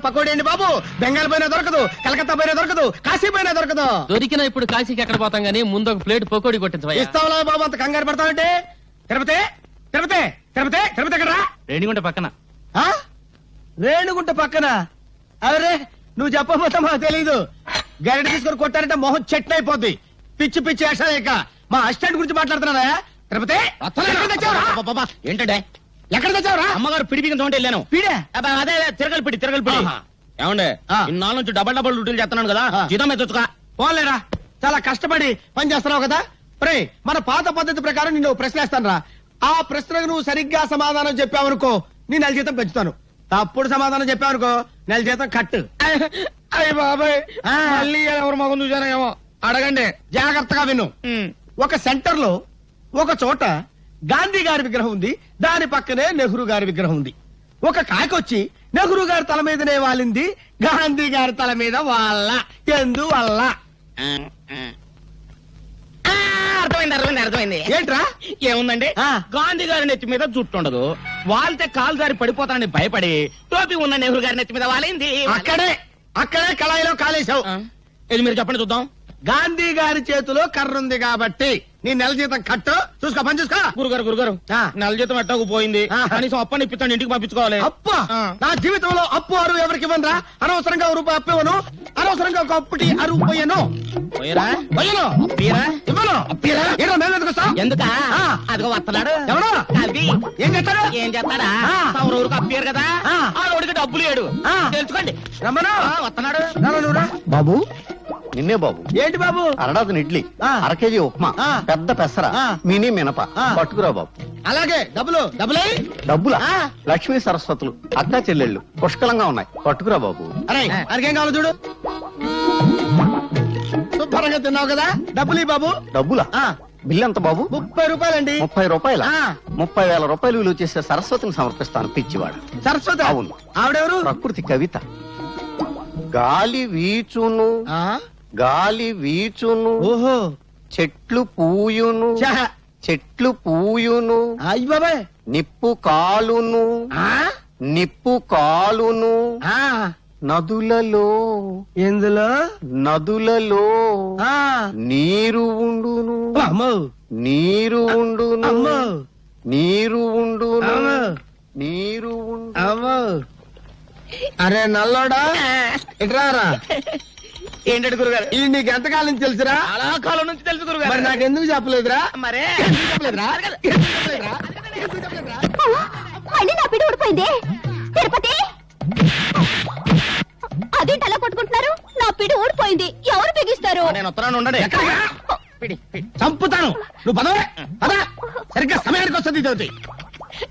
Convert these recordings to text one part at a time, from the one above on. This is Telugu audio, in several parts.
పకోడీ అండి బాబు. బెంగాల్ పోయినా దొరకదు, కలకత్తా పోయినా దొరకదు, కాశీ పోయినా దొరకదు. దొరికినా ఇప్పుడు కాశీకి ఎక్కడ పోతాం గానీ ముందు ఒక ప్లేట్ పకోడీ కొట్టించవయ్యా. ఇస్తావులా బాబు, అంత కంగారు పడతావంటే. తిరుపతి తిరుపతి తిరుపతి తిరుపతి ఎక్కడా? రేణిగుంట పక్కన. రేణుగుంట పక్కన? అరే నువ్వు చెప్పబోతా మాకు తెలీదు. గరిట తీసుకొని కొట్టారంటే మొహం చెట్టు అయిపోద్ది. పిచ్చి పిచ్చి వేషాలేక మా అసిస్టెంట్ గురించి మాట్లాడుతున్నారా? తిరుపతి ఏంటంటే ఎక్కడ తెచ్చావురా? అమ్మగారు పిడిపికి తోంటే వెళ్ళాను. పీడే అదే తిరగలి పిడి ఏమండే ఇన్నాళ్ళ నుంచి డబల్ డ్యూటీలు చేస్తున్నాను కదా, జీతం ఎత్తుగా పోలేరా. చాలా కష్టపడి పని చేస్తున్నావు కదా. ప్రే మన పాత పద్ధతి ప్రకారం నిన్ను ప్రశ్న వేస్తాను రా. ఆ ప్రశ్నకు నువ్వు సరిగ్గా సమాధానం చెప్పావనుకో నీ నెల జీతం పెంచుతాను. తప్పుడు సమాధానం చెప్పావనుకో నెల జీతం కట్టు. అయ్య బాబాయ్ మళ్ళీ ఎవరు మగం చూసానేమో. అడగండి, జాగ్రత్తగా విను. ఒక సెంటర్ లో ఒక చోట గాంధీ గారి విగ్రహం ఉంది, దాని పక్కనే నెహ్రూ గారి విగ్రహం ఉంది. ఒక కాకొచ్చి నెహ్రూ గారి తల మీదనే వాలింది, గాంధీ గారి తల మీద వాళ్ళ. ఎందువల్ల? అర్థమైంది. ఏంట్రా? ఏముందండి, గాంధీ గారి నెత్తి మీద జుట్టు ఉండదు, వాళ్తే కాలు జారి పడిపోతానని భయపడి టోపీ ఉన్న నెహ్రూ గారి నెత్తి మీద వాలింది. అక్కడే కళాయిలో కాలేశావు. ఇది మీరు చెప్పండి చూద్దాం. గాంధీ గారి చేతిలో కర్ర ఉంది కాబట్టి నీ నెల జీతం కట్టు. చూసుకో, పని చూసుకో. గురుగారు నెల జీతం ఎట్టకు పోయింది, కనీసం అప్పని ఇప్పిస్తాను, ఇంటికి పంపించుకోవాలి. అప్ప నా జీవితంలో అప్పు అరువు ఎవరికి ఇవ్వనరా. అనవసరంగా రూపాయి అప్పు ఇవ్వను, అనవసరంగా ఒక అప్పుటి అరువు పోయాను. ఎందుక అదిగో వస్తున్నాడు. ఎవరు? ఏం చేస్తాడు? ఏం చేస్తాడా? ఊరికి అప్పారు కదా, ఆవిడికి డబ్బులు లేడు. తెలుసుకోండి. రమ్మను. వస్తున్నాడు. బాబు నిన్నే బాబు. ఏంటి బాబు? అరడాదిన ఇడ్లీ, అర కేజీ ఉప్మా, పెద్ద పెసర, మినీ మినప పట్టుకురా బాబు. అలాగే డబ్బులే. డబ్బులా? లక్ష్మీ సరస్వతులు అక్కా చెల్లెళ్ళు పుష్కలంగా ఉన్నాయి, పట్టుకురా బాబు. అరే అరికేం కావాలి చూడు. శుభ్రంగా తిన్నావు కదా, డబ్బులు బాబు. డబ్బులా? బిల్లు ఎంత బాబు? 30 రూపాయలండి. 30 రూపాయల? 30,000 రూపాయలు విలువ చేసే సరస్వతిని సమర్పిస్తాను. పిచ్చివాడు. సరస్వతి? అవును. ఆవిడెవరు? ప్రకృతి కవిత. గాలి వీచును, గాలి వీచును, ఓహో, చెట్లు పూయును, చెట్లు పూయును, అయ్య బాబాయ్, నిప్పు కాలును, నిప్పు కాలును, నదులలో, ఎందులో? నదులలో నీరు ఉండును, నీరు ఉండును, నీరు ఉండును, నీరు ఉండు. అరే నల్లోడా, ఇట్రారా. ఏంటంటే గురుగారు, ఇది నీకు ఎంతకాలం నుంచి తెలుసురా? చాలా కాలం నుంచి తెలుసు గురుగారు. మరి నాకు ఎందుకు చెప్పలేదురా? మరే మళ్ళీ నా పిడి ఊడిపోయింది. తిరుపతి, అదేంటి అలా కొట్టుకుంటున్నారు? నా పిడి ఊడిపోయింది, ఎవరు బిగిస్తారు? నేను వస్తున్నాను, ఉండండి. చంపుతాను. నువ్వు పదవే పద. సరిగ్గా సమయానికి వస్తుంది జ్యోతి.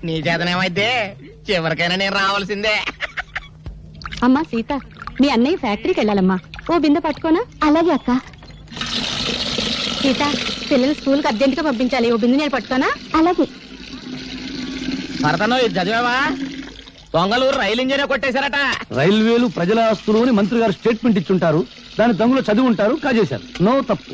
నీ చేతనేమైతే చివరికైనా నేను రావాల్సిందే. అమ్మా సీత, మీ అన్నయ్య ఫ్యాక్టరీకి వెళ్ళాలమ్మా, ఓ బిందె పట్టుకోనా? అలాగే అక్క. సీత, పిల్లలు స్కూల్ కి అర్జెంట్ గా పంపించాలి, ఓ బిందె నేను పట్టుకోనా? అలాగే. భరతను ఇది చదివావా? దొంగలూరు రైలు ఇంజనే కొట్టేశారట. రైల్వేలు ప్రజల ఆస్తులు అని మంత్రి గారు స్టేట్మెంట్ ఇచ్చుంటారు, దాని దొంగలు చదివి ఉంటారు, కాజేశారు. నో తప్పు.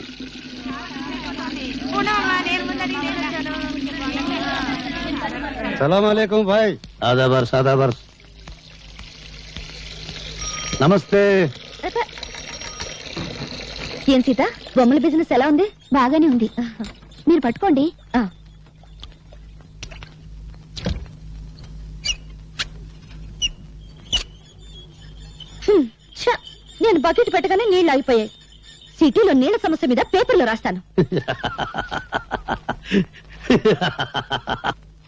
సలాం అలైకుం భాయ్. ఆదాబర్స్ ఆదాబర్స్. నమస్తే. ఏం సీత, బొమ్మల బిజినెస్ ఎలా ఉంది? బాగానే ఉంది, మీరు పట్టుకోండి. నేను బకెట్ పెట్టగానే నీళ్లు ఆగిపోయాయి. సిటీలో నీళ్ల సమస్య మీద పేపర్లో రాస్తాను.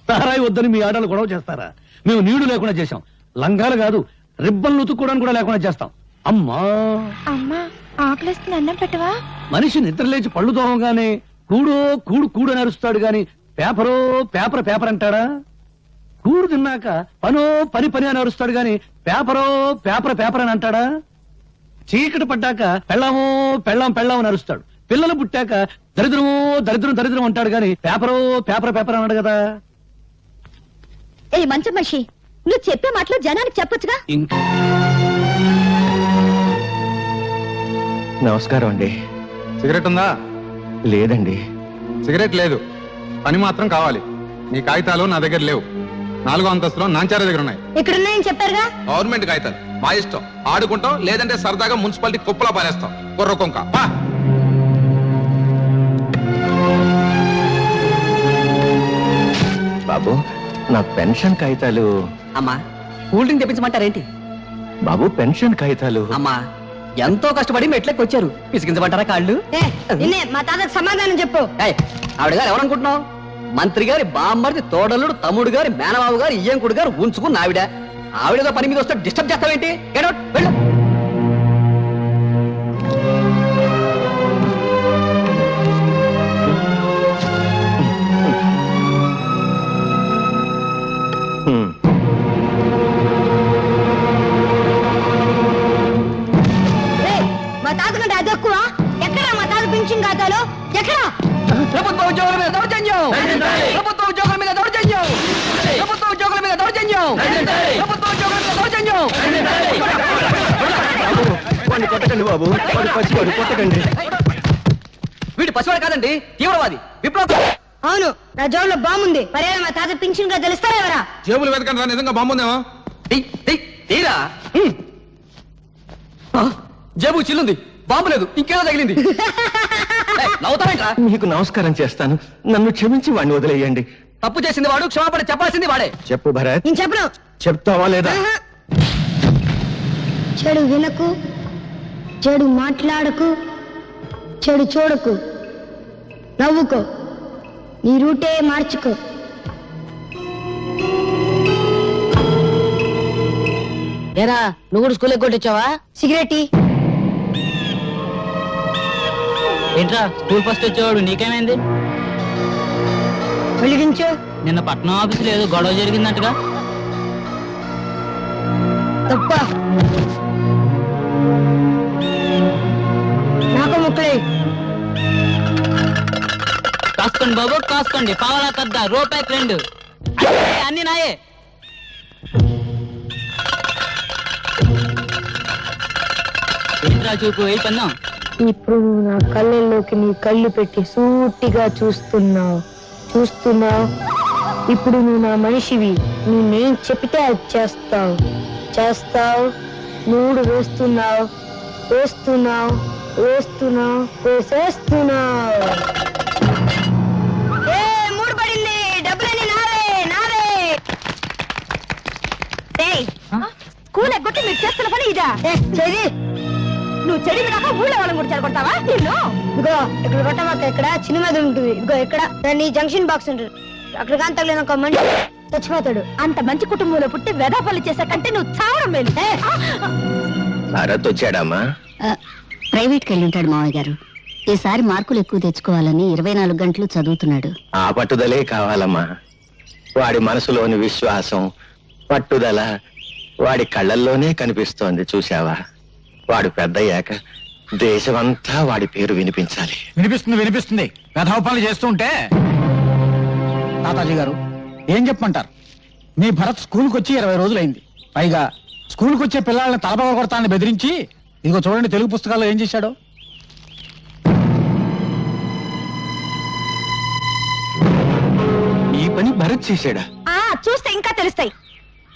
తారాయి వద్దని మీ ఆడలు గొడవ చేస్తారా? మేము నీళ్లు లేకుండా చేశాం. లంగాలు కాదు, రిబ్బన్లు ఉతుక్కోవడానికి కూడా లేకుండా చేస్తాం. అమ్మా అమ్మా, ఆకలిస్తుంది, అన్నం పెట్టవా? మనిషి నిద్ర లేచి పళ్ళు తోమగానే కూడో కూడు కూడు అని అరుస్తాడు గాని పేపరో పేపర్ పేపర్ అంటాడా? కూడు తిన్నాక పనో పని పని అని అరుస్తాడు గాని పేపరో పేపర్ పేపర్ అని అంటాడా? చీకటి పడ్డాక పెళ్ళామో పెళ్ళాం పెళ్ళాం అని అరుస్తాడు. పిల్లలు పుట్టాక దరిద్రమో దరిద్రం దరిద్రం అంటాడు గాని పేపరో పేపర్ పేపర్ అన్నాడు కదా. ఏ మంచి మనిషి, నువ్వు చెప్పే మాటలు జనానికి చెప్పొచ్చుగా. నమస్కారం అండి. సిగరెట్ ఉందా? లేదండి. సిగరెట్ లేదు, పని మాత్రం కావాలి. నీ కాగితాలు నా దగ్గర లేవు. 4వ అంతస్తులో నాంచార దగ్గర ఉన్నాయి. ఇక్కడున్నాయని చెప్పారుగా. గవర్నమెంట్ కాగితాలు. మా ఇష్టం ఆడుకుంటాం లేదంటే సరదాగా మున్సిపాలిటీ కుప్పలా పారేస్తాం కుర్ర కొంక పా. బాబు నా పెన్షన్ కాగితాలు. అమ్మా కూల్ డ్రింక్ తెప్పించమంటారేంటి? బాబు పెన్షన్ కాగితాలు. అమ్మా ఎంతో కష్టపడి మెట్లకి వచ్చారు, పిసికించమంటారా కాళ్ళు? మా తాతకు సమాధానం చెప్పు. ఏయ్, ఆవిడ గారు ఎవరనుకుంటున్నావు? మంత్రి గారి బామ్మర్ది తోడలుడు తమ్ముడు గారి మేనబాబు గారు ఇయ్యంకుడు గారు ఉంచుకున్న ఆవిడ. ఆవిడతో పని మీద వస్తే డిస్టర్బ్ చేస్తావేంటి? Get out, వెళ్ళు. మా తాత కంటే అది ఎక్కువ. ఎక్కడ మా తాత పెన్షన్ ఖాతాలో? ఎక్కడ? ప్రభుత్వ ఉద్యోగుల మీద దౌర్జన్యం! ప్రభుత్వ ఉద్యోగుల మీద దౌర్జన్యం! ప్రభుత్వ ఉద్యోగుల మీద దౌర్జన్యం! ప్రభుత్వ ఉద్యోగుల మీద దౌర్జన్యం! వాడిని కొట్టకండి బాబు, వాడు పచ్చివాడు, కొట్టకండి. వీడు పసివాడు కాదండి, తీవ్రవాది, విప్లవ. అవును, నా జోబులో బాగుంది. పర్యాలు మా తాత పెన్షన్ ఖాతాలు ఇస్తారా ఎవరా? జేబులు వెతకండి రా, నిజంగా బాగుందేమో. తీరా. జేబు చిల్లుంది, బాంబు లేదు, ఇంకేదో తగిలింది. నవ్వుతావేంట్రా? మీకు నమస్కారం చేస్తాను, నన్ను క్షమించి వాడిని వదిలేయండి. తప్పు చేసింది వాడు, క్షమాపణ చెప్పాల్సింది వాడే. చెప్పు భరత్, నేను చెప్పను. చెప్తావా లేదా? చెడు వినకు, చెడు మాట్లాడకు, చెడు చూడకు, నవ్వుకో, నీ రూటే మార్చుకో. ఏరా నువ్వు కూడా స్కూల్ కొట్టొచ్చావా? సిగరెట్ ఇ. ఏంట్రా స్కూల్ ఫస్ట్ వచ్చేవాడు నీకేమైంది? వెలిగించు. నిన్న పట్నం ఆఫీసులో ఏదో గొడవ జరిగిందంటగా? తప్ప నాకు ముక్కలే. కాసుకోండి బాబు కాసుకోండి, పావలా కద్ద రూపాయి 2 అన్ని నాయే. ఏంట్రా చూపు ఏ పన్నాం? ఇప్పుడు నువ్వు నా కళ్ళల్లోకి నీ కళ్ళు పెట్టి సూటిగా చూస్తున్నావు. ఇప్పుడు నువ్వు నా మనిషివి. నేనేం చెప్తే అది చేస్తావు. మూడు వేస్తున్నావు. మూడు పడింది. డబ్బులన్నీ నావే. స్కూల్ ఎగ్గొట్టి మీరు చేస్తున్న పని ఇదా? చెయ్యి. నువ్వు చెడి వినాక ఊళ్ళో వాళ్ళని కూడా చెడగొడతావా? నిన్ను ఇదిగో ఇక్కడ కొట్టమాక, ఇక్కడ చిన్న మీద ఉంటుంది. ఇదిగో ఇక్కడ దాన్ని జంక్షన్ బాక్స్ ఉంటుంది. అక్కడ కానీ తగిలిన ఒక మనిషి చచ్చిపోతాడు. అంత మంచి కుటుంబంలో పుట్టి వెదాపల్లి చేసే కంటే నువ్వు చావడం మేలు. భరత్ వచ్చాడమ్మా? ప్రైవేట్కి వెళ్ళి ఉంటాడు మావయ్య గారు. ఈసారి మార్కులు ఎక్కువ తెచ్చుకోవాలని 24 గంటలు చదువుతున్నాడు. ఆ పట్టుదలే కావాలమ్మా. వాడి మనసులోని విశ్వాసం, పట్టుదల వాడి కళ్ళల్లోనే కనిపిస్తోంది. చూశావా? వాడు పెద్దయ్యాక దేశమంతా వాడి పేరు వినిపించాలి. వినిపిస్తుంది. కథోపాలు చేస్తుంటే. తాతాజీ గారు ఏం చెప్పమంటారు? మీ భరత్ స్కూల్కి వచ్చి 20 రోజులైంది. పైగా స్కూల్కి వచ్చే పిల్లల్ని తలపగ కొడతానని బెదిరించి, ఇదిగో చూడండి తెలుగు పుస్తకాల్లో ఏం చేశాడో. ఈ పని భరత్ చేశాడా? చూస్తే ఇంకా తెలుస్తాయి.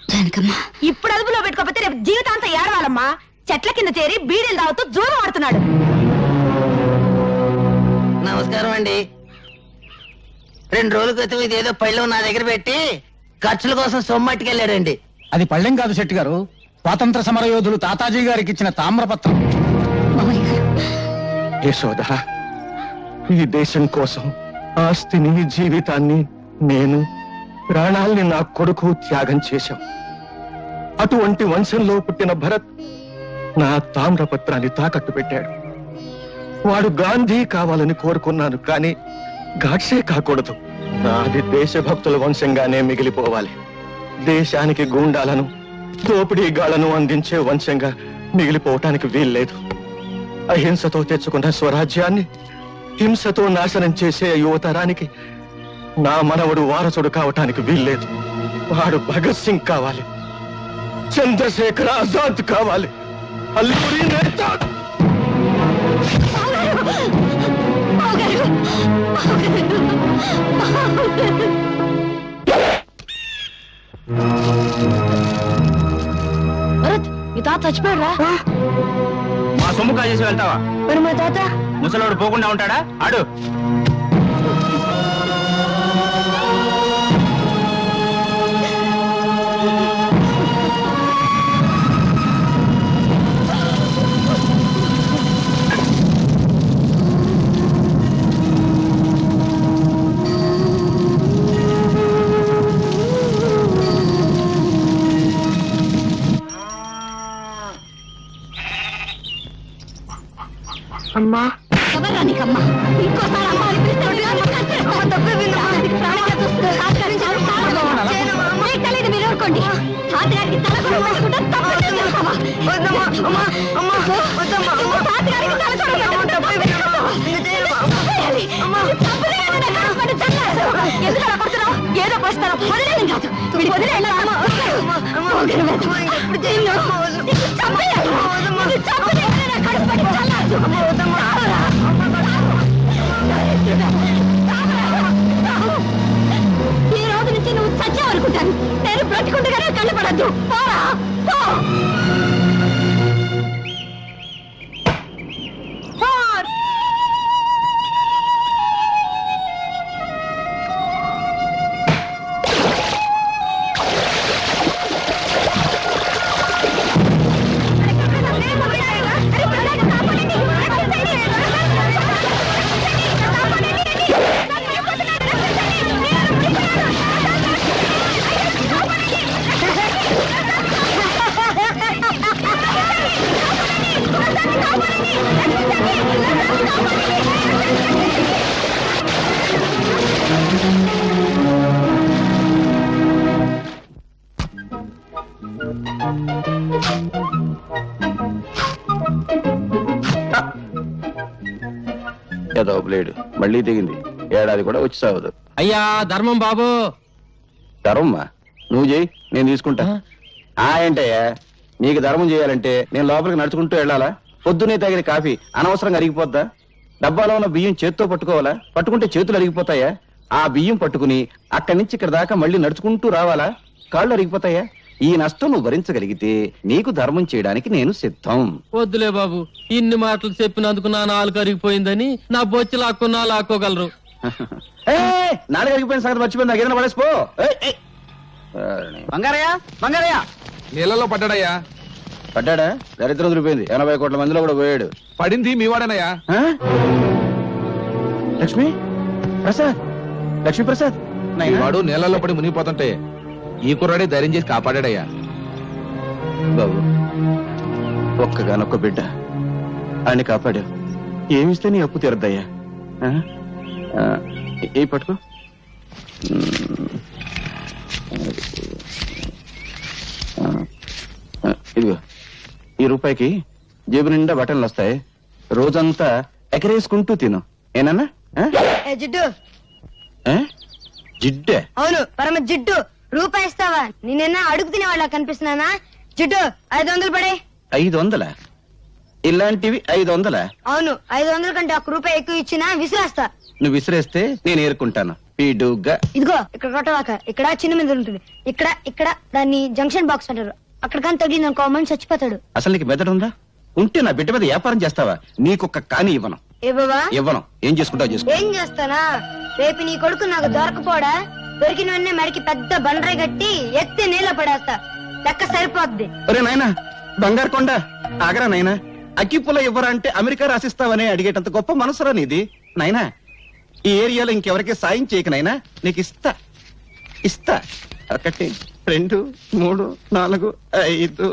జానకమ్మా, ఇప్పుడు అదుపులో పెట్టుకోకపోతే రేపు జీవితాంతం ఏడవాలమ్మా. చెట్ల కింద చేరి బీడీలు తాగుతూ జూదం ఆడుతున్నాడు. నమస్కారం అండి. 2 రోజుల క్రితం ఇదేదో పళ్ళెం నా దగ్గర పెట్టి ఖర్చుల కోసం సొమ్మట్టుకెళ్ళాడండి. అది పళ్ళెం కాదు శెట్టి గారు, స్వాతంత్ర సమర యోధులు తాతాజీ గారికి ఇచ్చిన తామ్రపత్రం. మావయ్య గారు, యశోద, ఈ దేశం కోసం ఆస్తిని, జీవితాన్ని, నేను ప్రాణాల్ని నా కొడుకు త్యాగం చేశాం. అటువంటి వంశంలో పుట్టిన భరత్ నా తామ్రపత్రాన్ని తాకట్టు పెట్టాడు. వాడు గాంధీ కావాలని కోరుకున్నాను, కానీ గాడ్సే కాకూడదు. నాది దేశభక్తుల వంశంగానే మిగిలిపోవాలి. దేశానికి గూండాలను, దోపిడీగాళ్లను అందించే వంశంగా మిగిలిపోవటానికి వీల్లేదు. అహింసతో తెచ్చుకున్న స్వరాజ్యాన్ని హింసతో నాశనం చేసే యువతరానికి నా మనవడు వారసుడు కావటానికి వీల్లేదు. వాడు భగత్ సింగ్ కావాలి, చంద్రశేఖర్ ఆజాద్ కావాలి, అల్లూరి నేతా. భరత్, నీ తాత చచ్చిపోయారా? మా సొమ్ము కాజేసి వెళ్తావా? మరి మా తాత ముసలోడు పోకుండా ఉంటాడా? ఆడు అమ్మా ఎవరా నీకమ్మా? ఇంకోసారి అమ్మ అని పిలిస్తే తెలియదు. మీరు ఊరుకోండి. తాతగారికి తల కూడా పట్టుకుంటే తప్పకుండా చేస్తావా? తాతగారికి తల కూడా పట్టుకుంటే ఎందుకు అలా కొడుతున్నావు? ఏదో కొడతాను. వదిలేను కాదు, వీడికి వదిలేను. ఈ రోజు నుంచి నువ్వు చచ్చావనుకుంటాను. నేను బ్రతికుండగానే కళ్ళపడద్దు. పోరా పో. ఏదో బ్లేడ్ మళ్ళీ దిగింది. ఏడాది కూడా వచ్చి సావదు. అయ్యా ధర్మం బాబు. ధర్మమ్మా నువ్వు చేయి, నేను తీసుకుంటా. ఏంటయ్యా నీకు ధర్మం చేయాలంటే నేను లోపలికి నడుచుకుంటూ వెళ్ళాలా? పొద్దునే తాగిన కాఫీ అనవసరంగా అరిగిపోద్దా? డబ్బాలో ఉన్న బియ్యం చేత్తో పట్టుకోవాలా? పట్టుకుంటే చేతులు అరిగిపోతాయా? ఆ బియ్యం పట్టుకుని అక్కడి నుంచి ఇక్కడ దాకా మళ్ళీ నడుచుకుంటూ రావాలా? కాళ్ళు అరిగిపోతాయా? ఈ నష్టం నువ్వు భరించగలిగితే నీకు ధర్మం చేయడానికి నేను సిద్ధం. వద్దులే బాబు, ఇన్ని మాటలు చెప్పినందుకు నా నాలుగు అరిగిపోయిందని నా బొచ్చి లాక్కున్నా లాక్కోగలరు. నాలుగు అరిగిపోయిన సంగతి మర్చిపోయింది. నాకేదైనా పడేసిపో. బంగారయ్య బంగారయ్య నీళ్ళలో పడ్డాడయ్యా. పడ్డాడా? దరిద్రం వదిలిపోయింది. 80 కోట్ల మందిలో కూడా పోయాడు. పడింది మీ వాడేనయ్యా. లక్ష్మి ప్రసాద్, లక్ష్మీ ప్రసాద్. వాడు నీళ్ళలో పడి మునిగిపోతుంటే ఈ కుర్రాడే ధైర్యం చేసి కాపాడాడయ్యా. బాబు ఒక్కగానొక్క బిడ్డ, ఆయన కాపాడావు. ఏమిస్తే నీ అప్పు తీరద్దయ్యా. ఏ పట్టుకో. ఇదిగో ఈ రూపాయికి జేబు నిండా బట్టలు వస్తాయి. రోజంతా ఎకరేసుకుంటూ తిను. ఏనన్నా? జిడ్డు. జిడ్డే? అవును, పరమ జిడ్డు. రూపాయి ఇస్తావా? నేనైనా అడుగు తినే వాళ్ళ కనిపిస్తున్నానా? జిడ్డు 500 పడే. 500? ఇలాంటివి 500? అవును, 500 కంటే 1 రూపాయి ఎక్కువ ఇచ్చినా విసిరేస్తా. నువ్వు విసిరేస్తే నేను ఏరుకుంటాను. పీడుగా ఇదిగో ఇక్కడ కొట్టవాక. ఇక్కడ చిన్న మీద ఉంటుంది. ఇక్కడ ఇక్కడ దాన్ని జంక్షన్ బాక్స్ అంటారు. అక్కడ కానీ తగిలిన ఇంకో మనిషి చచ్చిపోతాడు. అసలు నీకు మెదడు ఉందా? ఉంటే నా బిడ్డ మీద వ్యాపారం చేస్తావా? నీకొక్క కాని ఇవ్వను. ఏ బాబా? ఇవ్వను. ఏం చేసుకుంటావు చేసుకో. ఏం చేస్తానా? రేపు నీ కొడుకు నాకు దొరకపోడా? దొరికిన వెంటనే మడికి పెద్ద బండరాయి కట్టి ఎత్తి నీళ్ళ పడేస్తా. లెక్క సరిపోద్ది. ఒరే నాయనా, బంగారు కొండ ఆగరా నాయనా. అగ్గిపుల్ల ఇవ్వరా అంటే అమెరికా రాసిస్తావని అడిగేటంత గొప్ప మనసురా నీది నాయనా. ఈ ఏరియాలో ఇంకెవరికి సాయం చేయక నాయనా. నీకు ఇస్తా ఇస్తా. 1 2 3 4 5.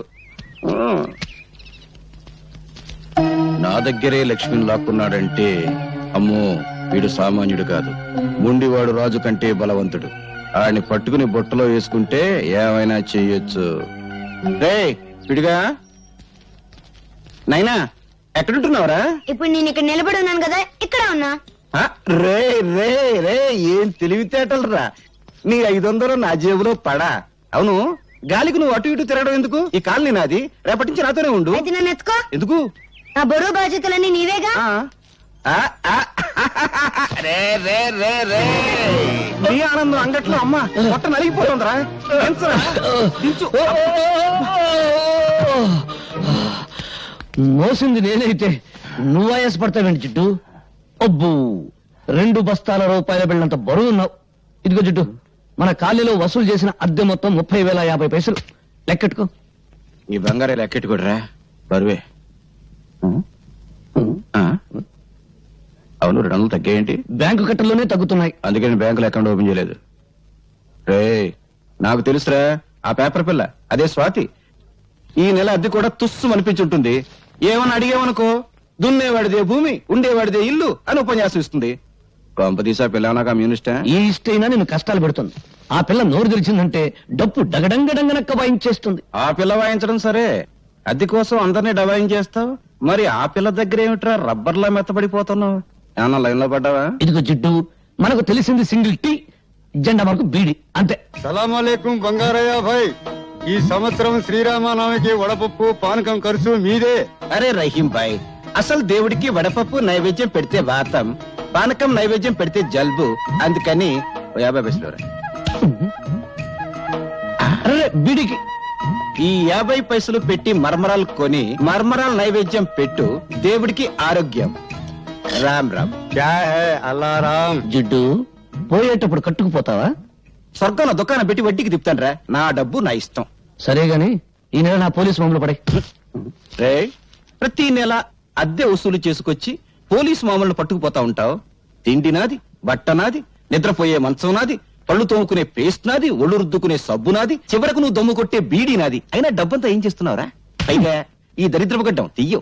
నా దగ్గరే లక్ష్మిని లాక్కున్నాడంటే అమ్మో వీడు సామాన్యుడు కాదు. గుండివాడు రాజు కంటే బలవంతుడు. ఆడిని పట్టుకుని బొట్టలో వేసుకుంటే ఏమైనా చెయ్యొచ్చు. రే విడిగా నైనా, ఎక్కడుంటున్నావురా? ఇప్పుడు నేను ఇక్కడ నిలబడి ఉన్నాను కదా, ఇక్కడ ఉన్నా. రే రే రే ఏం తెలివితేటలు రా. నీ 500 నా జేబులో పడా. అవును, గాలికి నువ్వు అటు ఇటు తిరగడం ఎందుకు? ఈ కాలనీ నాది. రేపటి నుంచి నాతోనే ఉండు. అయితే నన్ను ఎత్తుకో. ఎందుకు? నా బరువు బాధ్యతలన్నీ నీవేగా. రే రే రే రే నీ ఆనందం అంగట్లో అమ్మ మొట్ట నలిగిపోతుందిరా. మోసింది నేనైతే నువ్వు ఆయాస పడతావేంటి జిడ్డు? అబ్బు 2 బస్తాల రూపాయల బిళ్ళంత బరువు ఉన్నావు. ఇదిగో జిడ్డు, మన కాలనీలో వసూలు చేసిన అద్దె మొత్తం 30,050 లెక్కెట్టుకో. ఈ బంగారే లెక్కెట్టుకోడరా బరువే. ఆ? అవును 200 తగ్గేయంటి? బ్యాంకు కట్టల్లోనే తగ్గుతున్నాయి. అందుకే నేను బ్యాంకులో అకౌంట్ ఓపెన్ చేయలేదు. రే నాకు తెలుసురా, ఆ పేపర్ పిల్ల అదే స్వాతి ఈ నెల అద్దె కూడా తుస్సు అనిపించుంటుంది. ఏమని అడిగేవనుకో, దున్నేవాడిదే భూమి ఉండేవాడిదే ఇల్లు అని ఉపన్యాసం ఇస్తుంది. కొంపదీసా పిల్ల నా కమ్యూనిస్టా? ఈ ఇష్టైనా నేను కష్టాలు పెడుతుంది. ఆ పిల్ల నోరు తెరిచిందంటే డప్పు డగడంగడంగనక్క వాయించేస్తుంది. ఆ పిల్ల వాయించడం సరే, అద్దె కోసం అందరినీ డబాయించేస్తావు. మరి ఆ పిల్ల దగ్గర ఏమిట్రా రబ్బర్లా మెత్తబడిపోతున్నావు? ఏమన్నా లైన్ లో పడ్డావా? ఇదిగో జిడ్డు, మనకు తెలిసింది సింగిల్ టీ, జెండా మనకు బీడి, అంతే. సలాంలేకం బంగారయ్య భాయ్, ఈ సంవత్సరం శ్రీరామనవమికి వడపప్పు పానకం ఖర్చు మీదే. అరే రహీం భాయ్, అసలు దేవుడికి వడపప్పు నైవేద్యం పెడితే వాతం, పానకం నైవేద్యం పెడితే జల్బు. అందుకని 50 పైసలు రా. అరే బీడికి ఈ 50 పైసలు పెట్టి మర్మరాలు కొని మర్మరాలు నైవేద్యం పెట్టు, దేవుడికి ఆరోగ్యం. రామ్ రామ్. క్యా హై అల్లారాం. జిడ్డు, పోయేటప్పుడు కట్టుకుపోతావా? స్వర్గంలో దుకాణం పెట్టి వడ్డీకి తిప్పుతాను రా. నా డబ్బు నా ఇష్టం. సరే గాని ఈ నెల నా పోలీసు మామూలు పడే. రే ప్రతి నెల అద్దె వసూలు చేసుకొచ్చి పోలీసు మామూలు పట్టుకుపోతా ఉంటావు. తిండి నాది, బట్ట నాది, నిద్రపోయే మంచం నాది, పళ్ళు తోముకునే పేస్ట్ నాది, ఒళ్ళు రుద్దుకునే సబ్బు నాది, చివరకు నువ్వు దమ్ము కొట్టే బీడీ నాది. అయినా డబ్బంతా ఏం చేస్తున్నావురా? పైగా ఈ దరిద్రపు గడ్డం తీయో,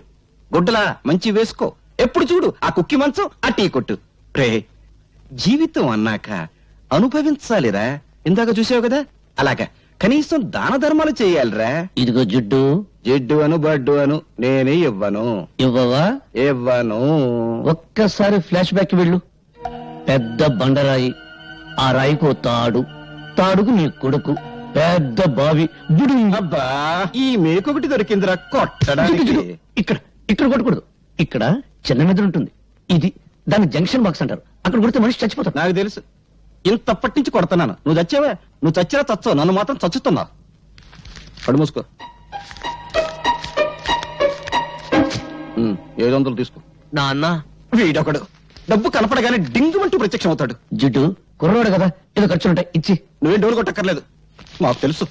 గుడ్డలా మంచి వేసుకో. ఎప్పుడు చూడు ఆ కుక్కి మంచం, ఆ టీ కొట్టు. రే జీవితం అన్నాక అనుభవించాలిరా. ఇందాక చూసావు కదా, అలాగా కనీసం దాన ధర్మాలు చేయాలిరా. ఇదిగో జిడ్డు, జిడ్డు అను బడ్డు అను నేనే ఇవ్వను. ఇవ్వవా? ఇవ్వను. ఒక్కసారి ఫ్లాష్ బ్యాక్ వెళ్ళు. పెద్ద బండరాయి, ఆ రాయికో తాడు, తాడుకు నీ కొడుకు, పెద్ద బావి, బుడుం. అబ్బా ఈ మేకొకటి దొరికిందిరా కొట్టడానికి. ఇక్కడ ఇక్కడ కొట్టకూడదు. ఇక్కడ చిన్న మెదడు ఉంటుంది, ఇది దాన్ని జంక్షన్ బాక్స్ అంటారు. అక్కడ కొడితే మనిషి చచ్చిపోతాడు. నాకు తెలుసు, ఇంతప్పటి నుంచి కొడుతున్నాను. నువ్వు చచ్చావా? నువ్వు చచ్చినా చచ్చావు, నన్ను మాత్రం చచ్చుతున్నావు. కడు మూసుకో. 700 తీసుకో. నాన్న వీడొకడు డబ్బు కనపడగానే డింగుమంటూ ప్రత్యక్షం అవుతాడు. జిడ్డు కుర్రోడు కదా, ఏదో ఖర్చులుంటాయి, ఇచ్చి. నువ్వేం డోలు కొట్టక్కర్లేదు, మాకు తెలుసు.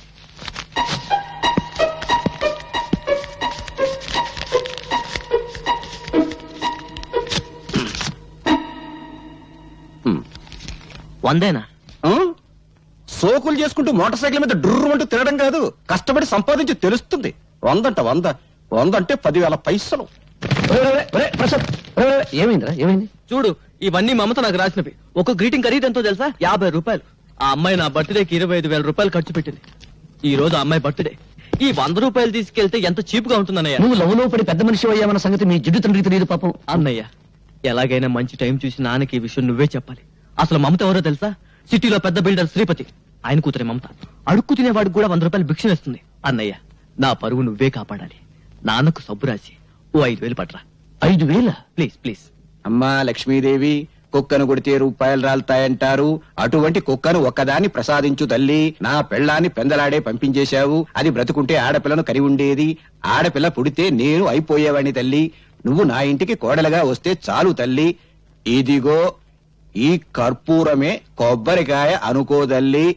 వందేనా? సోకులు చేసుకుంటూ మోటార్ సైకిల్ మీద డుర్రు అంటూ తినడం కాదు, కష్టపడి సంపాదించి తెలుస్తుంది. 100 100 అంటే 10,000 పైసలు. ప్రసాద్, ఏమైందిరా? ఏమైంది? చూడు, ఇవన్నీ మమత నాకు రాసినవి. ఒక గ్రీటింగ్ ఖరీదు ఎంతో తెలుసా? 50 రూపాయలు. ఆ అమ్మాయి నా బర్త్డేకి 25,000 రూపాయలు ఖర్చు పెట్టింది. ఈ రోజు ఆ అమ్మాయి బర్త్డే. ఈ 100 రూపాయలు తీసుకెళ్తే ఎంత చీప్ గా ఉంటుందన్నయ్య. నువ్వు లవ్లో పడి పెద్ద మనిషి అయ్యామన్న సంగతి మీ జిడ్డు తండ్రికి తెలియదు పాపం. అన్నయ్య, ఎలాగైనా మంచి టైం చూసి నాన్నకి ఈ విషయం నువ్వే చెప్పాలి. అసలు మమత ఎవరో తెలుసా? సిటీలో పెద్ద బిల్డర్ శ్రీపతి, ఆయన కూతురే మమత. అడుక్కు తినేవాడికి కూడా 100 రూపాయలు భిక్షనిస్తుంది. అన్నయ్య, నా పరువు నువ్వే కాపాడాలి. నాన్నకు సబ్బు రాసి ఓ 5,000 పట్రా. 5,000? Please please. అమ్మా లక్ష్మీదేవి, కుక్కను కొడితే రూపాయలు రాలుతాయంటారు. అటువంటి కుక్కను ఒక్కదాన్ని ప్రసాదించు తల్లి. నా పెళ్ళాన్ని పెందలాడే పంపించేశావు. అది బ్రతుకుంటే ఆడపిల్లను కరి ఉండేది. ఆడపిల్ల పుడితే నేను అయిపోయేవాడిని తల్లి. నువ్వు నా ఇంటికి కోడలుగా వస్తే చాలు తల్లి. ఇదిగో ఈ కర్పూరమే కొబ్బరికాయ అనుకోదల్లి,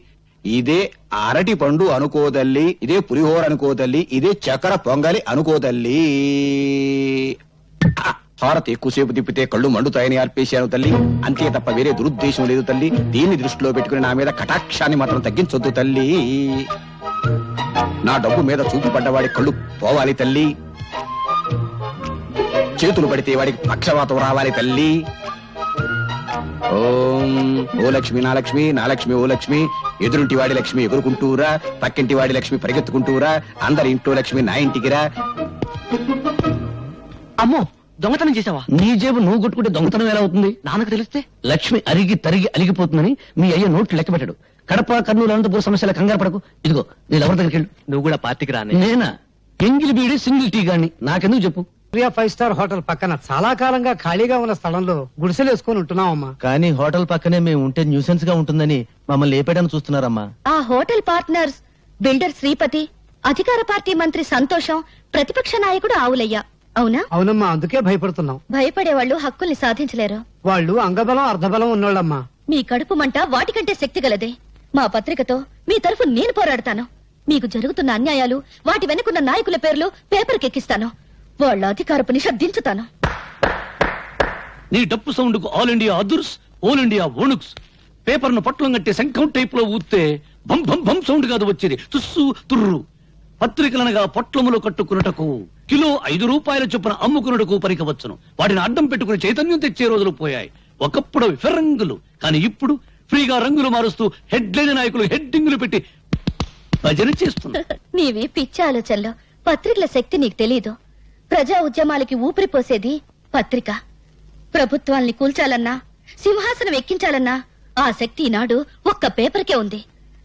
ఇదే అరటి పండు అనుకోదల్లి, ఇదే పులిహోర అనుకోదల్లి, ఇదే చక్కెర పొంగలి అనుకోదల్లి. హారతి ఎక్కువసేపు తిప్పితే కళ్ళు మండుతాయని అర్పేశాను తల్లి. అంతే తప్ప వేరే దురుద్దేశం లేదు తల్లి. దీన్ని దృష్టిలో పెట్టుకుని నా మీద కటాక్షాన్ని మాత్రం తగ్గించొద్దు తల్లి. నా డబ్బు మీద చూపు పడ్డవాడి కళ్ళు పోవాలి తల్లి. చేతులు పడితే వాడికి పక్షవాతం రావాలి తల్లి. ఓం ఓ లక్ష్మి నా లక్ష్మి, నా లక్ష్మి ఓ లక్ష్మి. ఎదురుంటి వాడి లక్ష్మి ఎగురుకుంటూరా, పక్కింటి వాడి లక్ష్మి పరిగెత్తుకుంటూరా, అందరి ఇంట్లో లక్ష్మి నా ఇంటికి రా. అమ్మో, దొంగతనం చేసావా? నీ జేబు నువ్వు కొట్టుకుంటే దొంగతనం ఎలా అవుతుంది? నాన్నకు తెలిస్తే లక్ష్మి అరిగి తరిగి అలిగిపోతుందని మీ అయ్య నోట్లు లెక్క పెట్టాడు. కడప కర్నూలు అనంతపురం సమస్యల కంగారు పడకు. ఇదిగో నీ ఎవరి దగ్గరికి వెళ్ళు. నువ్వు కూడా పార్టీకి రానే. నేనా? ఎంగిలి బీడి సింగిల్ టీ గాని నాకెందుకు చెప్పు. 5 స్టార్ హోటల్ పక్కన చాలా కాలంగా ఖాళీగా ఉన్న స్థలంలో గుడిసెలు వేసుకొని ఉంటున్నామమ్మా. కానీ హోటల్ పక్కనే మేము ఉంటే న్యూసెన్స్ గా ఉంటుందని మమ్మల్ని లేపేయడానికి చూస్తున్నారమ్మా. ఆ హోటల్ పార్ట్నర్స్ బిల్డర్ శ్రీపతి, అధికార పార్టీ మంత్రి సంతోషం, ప్రతిపక్ష నాయకుడు ఆవులయ్య. అవునా? అవునమ్మా, అందుకే భయపడుతున్నాం. భయపడేవాళ్ళు హక్కుల్ని సాధించలేరు. వాళ్ళు అంగబలం అర్ధబలం ఉన్నోళ్ళమ్మా. మీ కడుపు మంట వాటికంటే శక్తి గలదే. మా పత్రికతో మీ తరఫు నేను పోరాడతాను. మీకు జరుగుతున్న అన్యాయాలు, వాటి వెనుకున్న నాయకుల పేర్లు పేపర్కెక్కిస్తాను. వాళ్ళ అధికారపు నిష దించుతాను. నీ డప్పు సౌండ్ కు ఆల్ ఇండియా అదుర్స్, ఆల్ ఇండియా ఓణుక్స్. పేపర్ ను పట్లం కట్టే శంఖం టైప్ లో ఊస్తే బం బం బం సౌండ్ కాదు వచ్చేది, తుస్సు తుర్రు. పత్రికలనగా పొట్లములు కట్టుకున్నటకు కిలో 5 రూపాయల చొప్పున అమ్ముకున్నటకు పరికవచ్చును. వాటిని అడ్డం పెట్టుకుని చైతన్యం తెచ్చే రోజులు పోయాయి. ఒకప్పుడు అవి ఫిరంగులు, కానీ ఇప్పుడు ఫ్రీగా రంగులు మారుస్తూ హెడ్లైన్ నాయకులు హెడ్డింగులు పెట్టి భజన చేస్తున్నారు. నీవి పిచ్చి ఆలోచనలు. పత్రికల శక్తి నీకు తెలీదు. ప్రజా ఉద్యమాలకి ఊపిరిపోసేది పత్రిక. ప్రభుత్వాల్ని కూల్చాలన్నా, సింహాసనం ఎక్కించాలన్నా ఆ శక్తి ఈనాడు ఒక్క పేపర్కే ఉంది.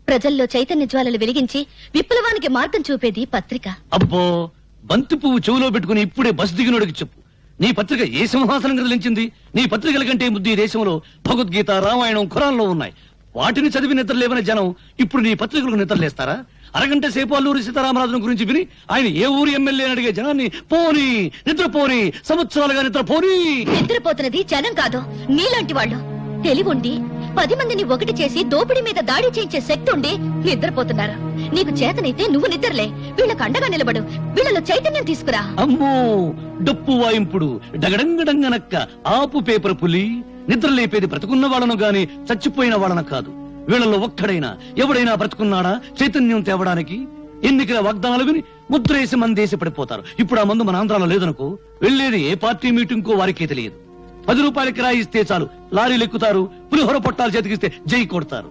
ప్రజల్లో చైతన్య జ్వాలలు వెలిగించి విప్లవానికి మార్గం చూపేది పత్రిక. అబ్బో, బంతి పువ్వు చెవులో పెట్టుకుని ఇప్పుడే బస్ దిగినోడికి చెప్పు, నీ పత్రిక ఏ సింహాసనం కదిలించింది? నీ పత్రికల కంటే ముద్దు ఈ దేశంలో భగవద్గీత, రామాయణం, ఖురాన్లో ఉన్నాయి. వాటిని చదివి నిద్రలేవని జనం ఇప్పుడు నీ పత్రికలకు నిద్రలేస్తారా? అరగంట సేపు అల్లూరి సీతారామరాజును గురించి విని ఆయన ఏ ఊరు ఎమ్మెల్యే అని అడిగే జనాన్ని పోనీ నిద్రపోని, సంవత్సరాలుగా నిద్రపోని. నిద్రపోతున్నది జనం కాదు, నీలాంటి వాళ్ళు. తెలివుండి 10 మందిని ఒకటి చేసి దోపిడీ మీద దాడి చేయించే శక్తి ఉండి నిద్రపోతున్నారు. నీకు చేతనైతే నువ్వు నిద్రలే, వీళ్ళకు అండగా నిలబడు, వీళ్ళలో చైతన్యం తీసుకురా. అమ్మో, డప్పు వాయింపుడు డగడంగడంగనక్క ఆపు పేపర్ పులి. నిద్ర లేపేది బ్రతుకున్న వాళ్ళను గాని చచ్చిపోయిన వాళ్ళను కాదు. వీళ్ళలో ఒక్కడైనా ఎవడైనా బ్రతుకున్నాడా చైతన్యం తేవడానికి? ఎన్నికల వాగ్దానాలు విని ముద్రేసి మందేసి పడిపోతారు. ఇప్పుడు ఆ మందు మన ఆంధ్రాలో లేదనుకో, వెళ్లేది ఏ పార్టీ మీటింగ్ కో వారికే తెలియదు. 10 రూపాయల కిరాయి ఇస్తే చాలు లారీలు ఎక్కుతారు, పులిహోర పొట్టాలు చేతికిస్తే జై కొడతారు.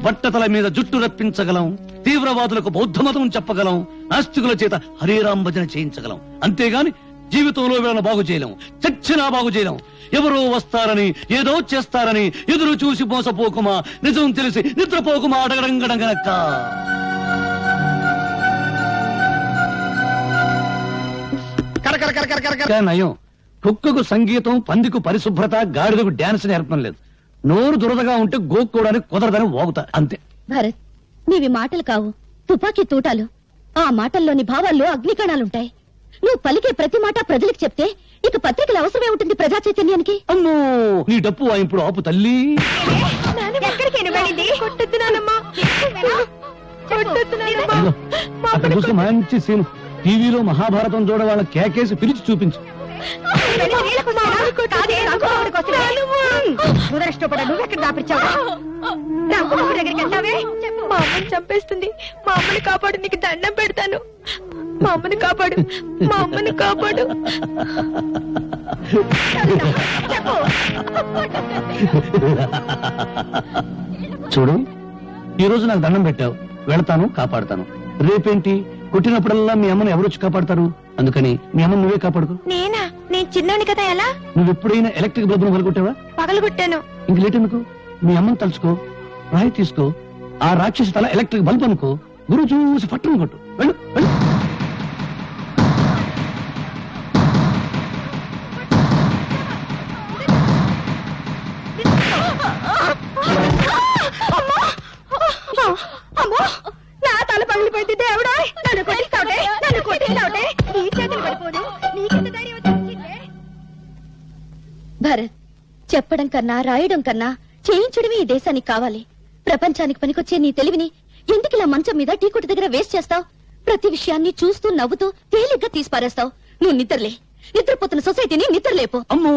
బట్టతల మీద జుట్టు రప్పించగలం, తీవ్రవాదులకు బౌద్ధ మతం చెప్పగలం, నాస్తికుల చేత హరిరామ్ భజన చేయించగలం. అంతేగాని జీవితంలో వీళ్ళను బాగు చేయలేం, చచ్చినా బాగు చేయలేం. ఎవరో వస్తారని, ఏదో చేస్తారని ఎదురు చూసి మోసపోకుమా, నిజం తెలిసి నిద్రపోకుమా. అడగడంగడంగనక్క నయం. కుక్కకు సంగీతం, పందికు పరిశుభ్రత, గాడిదకు డాన్స్ నేర్పడం లేదు. నోరు దురదగా ఉంటే గోక్కోవడానికి కుదరదని వాగుతా అంతే. భరత్, నీవి మాటలు కావు, తుపాకీ తూటాలు. ఆ మాటల్లోని భావాల్లో అగ్నికణాలుంటాయి. నువ్వు పలికే ప్రతి మాట ప్రజలకు చెప్తే ఇక పత్రికల అవసరమే ఉంటుంది ప్రజా చైతన్యానికి. అమ్మో, నీ డప్పు వాయింపుడు ఆపు తల్లి. అక్కడ చూస్తే మంచి సీన్. టీవీలో మహాభారతం చూడ వాళ్ళ కేకేసి పిలిచి చూపించు. మా అమ్మని చంపేస్తుంది. మా అమ్మని కాపాడు, నీకు దండం పెడతాను. మా అమ్మని కాపాడు, మా అమ్మని కాపాడు. చూడు, ఈ రోజు నాకు దండం పెట్టావు, వెళతాను, కాపాడతాను. రేపేంటి? కొట్టినప్పుడల్లా మీ అమ్మని ఎవరొచ్చి కాపాడతారు? అందుకని మీ అమ్మని నువ్వే కాపాడుకో. నేనా? నేను చిన్నోని కదా. ఎలా? నువ్వు ఎప్పుడైనా ఎలక్ట్రిక్ బల్బ్ ను పగలగొట్టావా? పగలగొట్టాను. ఇంక లేట్ ఎందుకు? మీ అమ్మని తలుచుకో, రాయి తీసుకో, ఆ రాక్షసి తల ఎలక్ట్రిక్ బల్బ్ అనుకో, గురువు చూసి పట్టును కొట్టు. వెళ్ళు వెళ్ళు. అమ్మో, నా తల పగిలిపోయింది. దేవుడా, నన్ను కొట్టిస్తావుటే, నన్ను కొట్టిస్తావుటే. నీ చేతులు పడిపోదు, నీకెంత ధైర్యం వచ్చిందే? భరత్, చెప్పడం కన్నా రాయడం కన్నా చేయించడమే ఈ దేశానికి కావాలి. ప్రపంచానికి పనికొచ్చే నీ తెలివిని ఎందుకు ఇలా మంచం మీద టీ కొట్టు దగ్గర వేస్ట్ చేస్తావు? ప్రతి విషయాన్ని చూస్తూ నవ్వుతూ తేలిగ్గా తీసిపారేస్తావు. నువ్వు నిద్రలే, నిద్రపోతున్న సొసైటీని నిద్రలేపు. అమ్మో,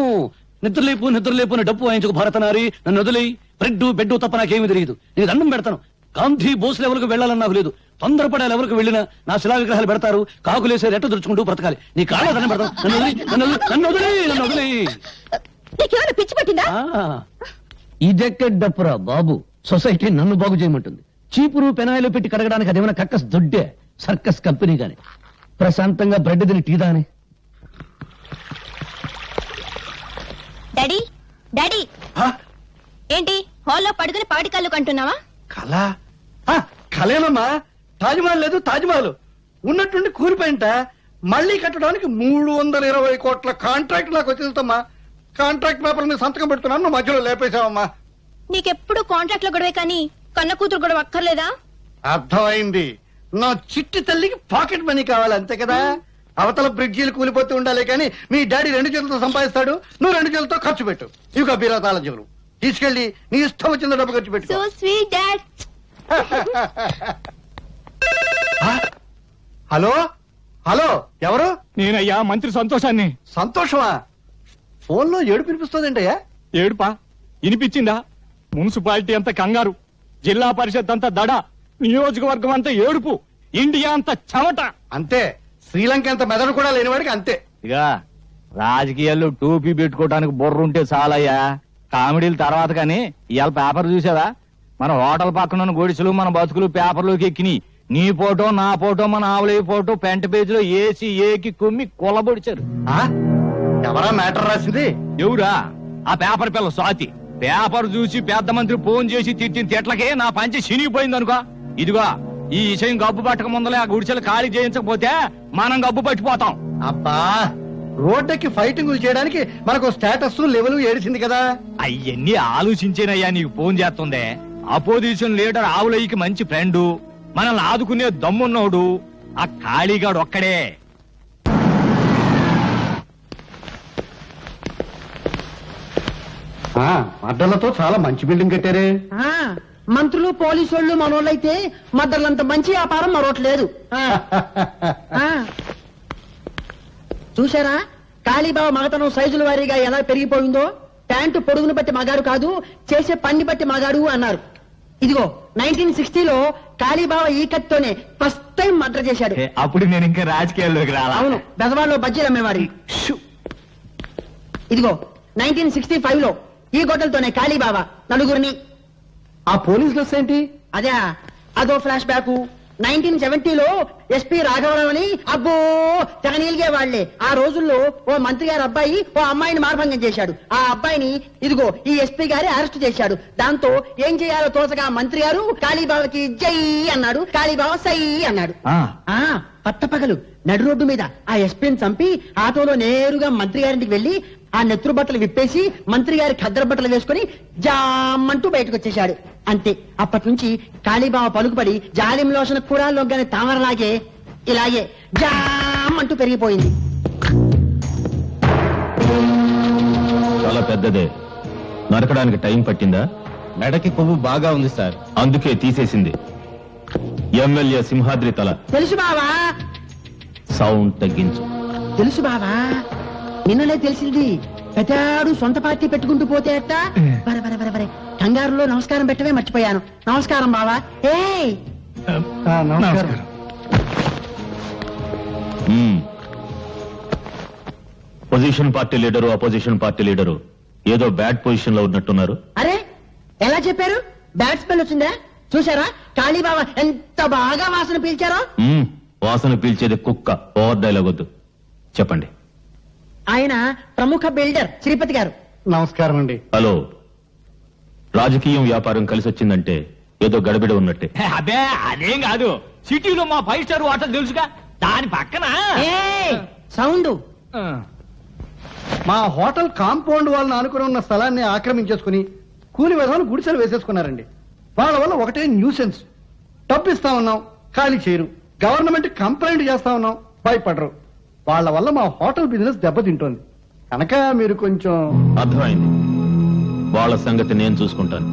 నిద్రలేపు నిద్రలేపు అని డప్పు వాయించుకు భారతనారి. నన్ను వదిలేయి. బ్రెడ్ బెడ్ తప్ప నాకేమీ తెలియదు. నేను దండం పెడతాను. గాంధీ బోస్ లెవెల్కు వెళ్ళాలని నాకు లేదు. తొందరపడే లెవెల్కు వెళ్ళినా నా శిలా విగ్రహాలు పెడతారు, కాకులేసే రెట్ట దుడుచుకుంటూ బ్రతకాలి. నీ కాళ్ళ దండం పెడతాను. నన్ను వదిలేయి. నీకేమైనా పిచ్చి పట్టిందా? ఇదెక్కడ డప్పురా బాబు, సొసైటీ నన్ను బాగు చేయమంటుంది. చీపురు పెనాయిలు పెట్టి కడగడానికి అదేమైనా కక్కస్ దొడ్డే సర్కస్ కంపెనీ గాని. ప్రశాంతంగా బ్రెడ్ తిని టీదాని. డాడీ, డాడీ, ఏంటి హాల్లో పడుకుని పాడి కళ్ళు కంటున్నావా? కళ కళేనమ్మా. తాజ్మహల్ లేదు, తాజ్మహల్ ఉన్నట్టుండి కూలిపోయింట. మళ్ళీ కట్టడానికి 320 కోట్ల కాంట్రాక్ట్ నాకు వచ్చేదమ్మా. కాంట్రాక్ట్ పేపర్ మీద సంతకం పెడుతున్నాను, నువ్వు మధ్యలో లేపేశావమ్మా. నీకెప్పుడు కాంట్రాక్ట్ లో గొడవే కానీ కన్న కూతురు గొడవ అక్కర్లేదా? అర్థమైంది. నా చిట్టి తల్లికి పాకెట్ మనీ కావాలి అంతే కదా. అవతల బ్రిడ్జీలు కూలిపోతూ ఉండాలి కానీ మీ డాడీ 2 చేతులతో సంపాదిస్తాడు, నువ్వు 2 చేతులతో ఖర్చు పెట్టు. ఇక బీరా తాళం చెవులు తీసుకెళ్లి నీ ఇష్టం వచ్చిన డబ్బు ఖర్చు పెట్టు. So sweet dad. Hello hello, ఎవరు? నేనయ్యా మంత్రి సంతోషాన్ని. సంతోషమా? ఫోన్ లో ఏడు పినిపిస్తుందంటయ్యా. ఏడుపా వినిపించిందా? మున్సిపాలిటీ అంతా కంగారు, జిల్లా పరిషత్ అంతా దడ, నియోజకవర్గం అంతా ఏడుపు, ఇండియా అంతా చెమట. అంతే, శ్రీలంక అంత మెదడు కూడా లేనివాడికి అంతే. ఇక రాజకీయాల్లో టోపీ పెట్టుకోవడానికి బుర్రుంటే చాలయ్యా, కామెడీల తర్వాత కానీ ఇవాళ పేపర్ చూసావా? మన హోటల్ పక్కన గొడిసెలు మన బతుకులు పేపర్లోకి ఎక్కినాయి. నీ ఫోటో నా ఫోటో మన ఆవులయ్య ఫోటో ఫ్రంట్ పేజ్ లో ఏసి ఏకి కుమ్మి కొల్లబొడిచారు. ఎవరా మ్యాటర్ రాసింది? ఎవరా? ఆ పేపర్ పిల్ల స్వాతి. పేపర్ చూసి పెద్ద మంత్రి ఫోన్ చేసి తిట్టిన తిట్లకే నా పంచి చినిగిపోయింది అనుకో. ఇదిగో ఈ విషయం గబ్బు పట్టక ముందలే ఆ గుడిసెలు ఖాళీ చేయించకపోతే మనం గబ్బు పట్టిపోతాం. అబ్బా, రోడ్డుకి ఫైటింగులు చేయడానికి మనకు స్టేటస్ లెవెల్ ఏడిచింది కదా. అయ్యన్ని ఆలోచించేనయ్యా నీకు ఫోన్ చేస్తుందే. అపోజిషన్ లీడర్ ఆవులయ్యకి మంచి ఫ్రెండు, మనల్ని ఆదుకునే దమ్మున్నోడు ఆ ఖాళీగాడు ఒక్కడే. అడ్డలతో చాలా మంచి బిల్డింగ్ కట్టారే. మంత్రులు పోలీసు వాళ్ళు మనోళ్ళైతే మద్దర్లంత మంచి వ్యాపారం మరొకట్లేదు. చూసారా కాళీబాబా మగతనం సైజుల వారీగా ఎలా పెరిగిపోయిందో? ప్యాంటు పొడుగును బట్టి మగాడు కాదు, చేసే పన్ని బట్టి మగాడు అన్నారు. ఇదిగో 1960లో కాళీబాబా ఈ కత్తితోనే ఫస్ట్ టైం మర్డర్ చేశాడు. అప్పుడు నేను ఇంకా రాజకీయాల్లోకి రాలా. అవును, బెజవాడలో బజ్జీలు అమ్మేవాడి. ఇదిగో 1965లో ఈ గొడ్డలతోనే కాళీబాబా నలుగురిని. ఆ పోలీస్ డ్రెస్ ఏంటి? అదే, అదో ఫ్లాష్ బ్యాక్. 1970లో ఎస్పీ రాఘవరావు అని అబ్బో తెగనీలిగే వాళ్లే. ఆ రోజుల్లో ఓ మంత్రి గారి అబ్బాయి ఓ అమ్మాయిని మార్భంగం చేశాడు. ఆ అబ్బాయిని ఇదిగో ఈ ఎస్పీ గారి అరెస్ట్ చేశాడు. దాంతో ఏం చేయాలో తోచగా మంత్రి గారు కాళీబాబాకి జై అన్నాడు, కాళీబాబా సై అన్నాడు. పట్టపగలు నడు రోడ్డు మీద ఆ ఎస్పీని చంపి ఆటోలో నేరుగా మంత్రి గారింటికి వెళ్లి ఆ నెత్తురు బట్టలు విప్పేసి మంత్రి గారి ఖద్దర బట్టలు వేసుకుని జామంటూ బయటకు వచ్చేశాడు. అంతే, అప్పటి నుంచి కాళీబాబా పలుకుపడి జాలిం లోషణ కూడా లొగ్గని తామరలాగే ఇలాగే జామంటూ పెరిగిపోయింది. చాలా పెద్దదే. నరకడానికి టైం పట్టిందా? మెడకి కొవ్వు బాగా ఉంది సార్, అందుకే తీసేసింది. ఎమ్మెల్యే సింహాద్రి తల. తెలుసు బావా. సౌండ్ తగ్గించు. తెలుసు బావా, నిన్ననే తెలిసింది. పెద్దాడు సొంత పార్టీ పెట్టుకుంటూ పోతే అట్ట. బరే బరే బరే బరే, కంగారులో నమస్కారం పెట్టవే మర్చిపోయాను. నమస్కారం బావా. ఏ నమస్కారం. Position party leader opposition party leader ఏదో బ్యాడ్ పొజిషన్ లో ఉన్నట్టున్నారు. అరే ఎలా చెప్పారు? బ్యాడ్ స్మెల్ వచ్చిందా? చూసారా కాళీబాబా ఎంత బాగా వాసన పీల్చారో? వాసన పీల్చేది కుక్క. ఓవర్ డైలాగ్ వద్దు, చెప్పండి. ఆయన ప్రముఖ బిల్డర్ శ్రీపతి గారు. నమస్కారం అండి. హలో. రాజకీయం వ్యాపారం కలిసి వచ్చిందంటే ఏదో గడబిడ ఉన్నట్టే. అదే అదేం కాదు, సిటీలో మా 5 స్టార్ హోటల్ తెలుసుగా, దాని పక్కన సౌండ్. మా హోటల్ కాంపౌండ్ వాళ్ళని ఆనుకుని ఉన్న స్థలాన్ని ఆక్రమించేసుకుని కూలి విధాలు గుడిసెలు వేసేసుకున్నారండి. వాళ్ళ వల్ల ఒకటే న్యూసెన్స్. డబ్బు ఇస్తా ఉన్నాం, ఖాళీ చేయరు. గవర్నమెంట్ కంప్లైంట్ చేస్తా ఉన్నాం, భయపడరు. వాళ్ళ వల్ల మా హోటల్ బిజినెస్ దెబ్బతింటోంది. కనుక మీరు కొంచెం. అర్థమైంది, వాళ్ళ సంగతి నేను చూసుకుంటాను.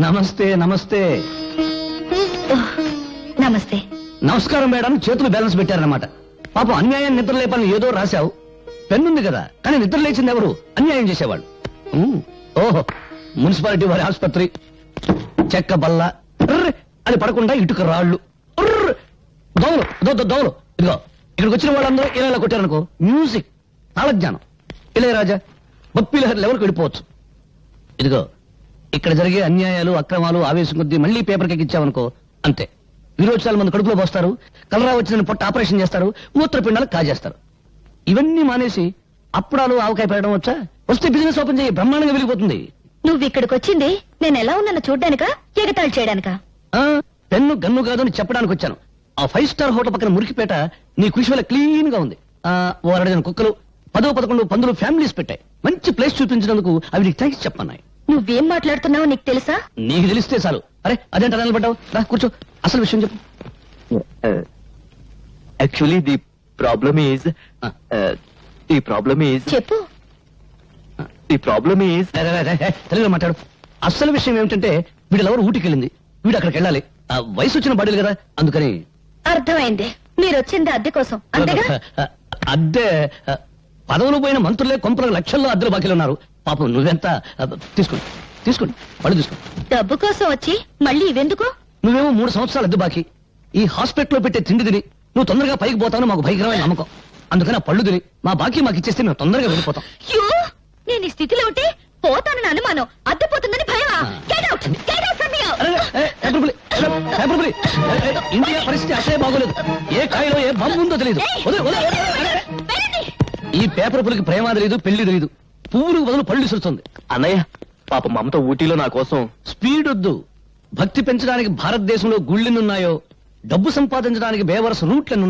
నమస్తే. నమస్తే. నమస్తే. నమస్కారం మేడం చేతులు బ్యాలెన్స్ పెట్టారన్నమాట. పాపం అన్యాయం నిద్ర లేపాలని ఏదో రాశావు. పెన్నుంది కదా, కానీ నిద్ర లేచింది ఎవరు? అన్యాయం చేసేవాళ్ళు. ఓహో, మున్సిపాలిటీ వారి ఆసుపత్రి, చెక్క బల్ల ఉర్ర్ అని పడకుండా ఇటుక రాళ్ళు, ఉర్ర్ దోమలు దోమలు. ఇదిగో ఇక్కడికి వచ్చిన వాళ్ళందరూ ఇలా కొట్టారనుకో, మ్యూజిక్, తాళజ్ఞానం, ఇళయరాజా, బప్పీ లహరి లెవెల్కి వెళ్ళిపోవచ్చు. ఇదిగో ఇక్కడ జరిగే అన్యాయాలు, అక్రమాలు ఆవేశం కొద్దీ మళ్ళీ పేపర్కి ఎక్కించావనుకో, అంతే. విరోచనాలు మంది కడుపులో పోస్తారు, కలరా వచ్చిన పొట్ట ఆపరేషన్ చేస్తారు, మూత్రపిండాలు కాజేస్తారు. ఇవన్నీ మానేసి అప్పుడాలు ఆవకాయ పెట్టడం వచ్చా? వస్తే బిజినెస్ ఓపెన్ చేయి, బ్రహ్మాండంగా వెలిగిపోతుంది. నువ్వు ఇక్కడికి వచ్చింది నేను ఎలా ఉన్నానో చూడ్డానికా, ఎగతాళి చేయడానికా? పెన్ను గన్ను కాదు అని చెప్పడానికి వచ్చాను. ఆ 5 స్టార్ హోటల్ పక్కన మురికిపేట నీ కృషి వల్ల క్లీన్ గా ఉంది. ఓ 2 కుక్కలు, 10-11 పందులు ఫ్యామిలీస్ పెట్టాయి. మంచి ప్లేస్ చూపించినందుకు అవి నీకు థ్యాంక్స్ చెప్పన్నాయి. నువ్వేం మాట్లాడుతున్నావో నీకు తెలుసా? నీకు తెలిస్తే చాలు. అరే అదేంట నిలబడ్డావు, రా కూర్చో, అసలు విషయం చెప్పు. యాక్చువల్లీ ది ప్రాబ్లమ్ ఈజ్ చెప్పు. తెలుగులో మాట్లాడు. అసలు విషయం ఏమిటంటే వీళ్ళెవరు ఊటికి వెళ్ళింది, వీడు అక్కడికి వెళ్ళాలి. వయసు వచ్చిన బాడీలు కదా, అందుకని. అర్థమైంది, మీరు వచ్చింది అద్దె కోసం అంతేగా? అద్దె పదవులు పోయిన మంత్రులే కొంపలకు లక్షల్లో అద్దెలు బాకీలు ఉన్నారు. పాపం నువ్వెంత? తీసుకోండి పళ్ళు తీసుకోండి. డబ్బు కోసం వచ్చి మళ్ళీ ఇవెందుకు? నువ్వేమో 3 సంవత్సరాలు అద్దె బాకీ. ఈ హాస్పిటల్లో పెట్టే తిండి తిని నువ్వు తొందరగా పైకి పోతావు మాకు భయంకరమైన నమ్మకం. అందుకని ఆ పళ్ళు తిని మా బాకీ మాకు ఇచ్చేస్తే మేము తొందరగా వెళ్ళిపోతాం. నేను ఈ స్థితిలో ఉంటే పోతానని అనుమానం, అద్దెపోతుందని భయమా? Get out! Get out from here! India పరిస్థితి అసలే బాగోలేదు. ఏ కాయలో ఏ బాంబు ఉందో తెలియదు. ఈ పేపర్ పులికి ప్రేమ తెలియదు, పెళ్లి తెలియదు. పువ్వులకు బదులు పళ్ళు ఇసురుతుంది. అన్నయ్య, పాప మమత ఊటీలో నా కోసం. స్పీడ్ వద్దు. భక్తి పెంచడానికి భారతదేశంలో గుళ్ళెన్నున్నాయో, డబ్బు సంపాదించడానికి బేవరస రూట్లను